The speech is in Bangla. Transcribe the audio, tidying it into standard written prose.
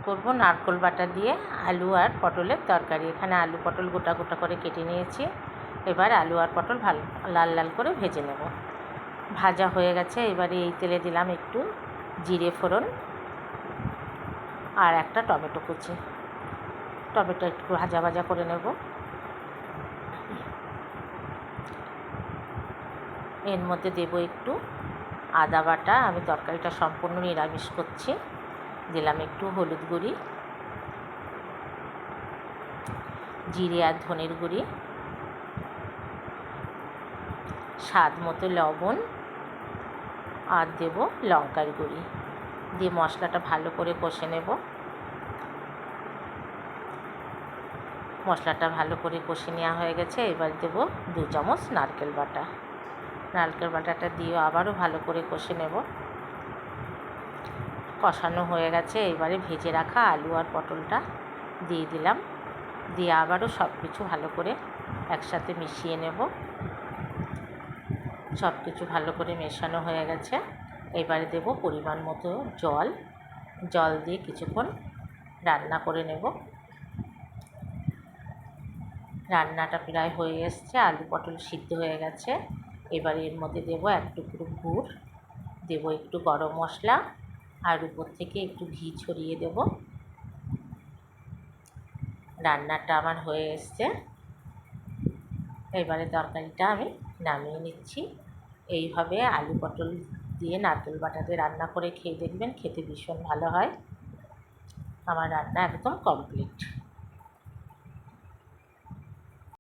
করব নারকেল বাটা দিয়ে আলু আর পটলের তরকারি। এখানে আলু পটল গোটা গোটা করে কেটে নিয়েছি। এবার আলু আর পটল ভালো লাল লাল করে ভেজে নেব। ভাজা হয়ে গেছে। এবারে এই তেলে দিলাম একটু জিরে ফোড়ন আর একটা টমেটো কুচি। টমেটো একটু ভাজা ভাজা করে নেব। এর মধ্যে দেব একটু আদা বাটা। আমি তরকারিটা সম্পূর্ণ নিরামিষ করছি। দিলাম একটু হলুদ গুঁড়ি, জিরে আর ধনের গুঁড়ি, স্বাদ মতো লবণ আর দেব লঙ্কার গুঁড়ি দিয়ে মশলাটা ভালো করে কষে নেব। মশলাটা ভালো করে কষে নেওয়া হয়ে গেছে। এবার দেব 2 চামচ নারকেল বাটা। নারকেল বাটাটা দিয়ে আবারও ভালো করে কষে নেব। কষানো হয়ে গেছে। এবারে ভেজে রাখা আলু আর পটলটা দিয়ে দিলাম। দিয়ে আবারও সব কিছু ভালো করে একসাথে মিশিয়ে নেব। সব কিছু ভালো করে মেশানো হয়ে গেছে। এবারে দেব পরিমাণ মতো জল দিয়ে কিছুক্ষণ রান্না করে নেব। রান্নাটা প্রায় হয়ে এসছে। আলু পটল সিদ্ধ হয়ে গেছে। এবার এর মধ্যে দেব এক টুকরো গুড়, দেব একটু গরম মশলা আর উপর থেকে একটু ঘি ছড়িয়ে দেব। রান্নাটা আমার হয়ে এসছে। এবারে তরকারিটা আমি নামিয়ে নিচ্ছি। এইভাবে আলু পটল দিয়ে নারকেল বাটা দিয়ে রান্না করে খেয়ে দেখবেন, খেতে ভীষণ ভালো হয়। আমার রান্না একদম কমপ্লিট।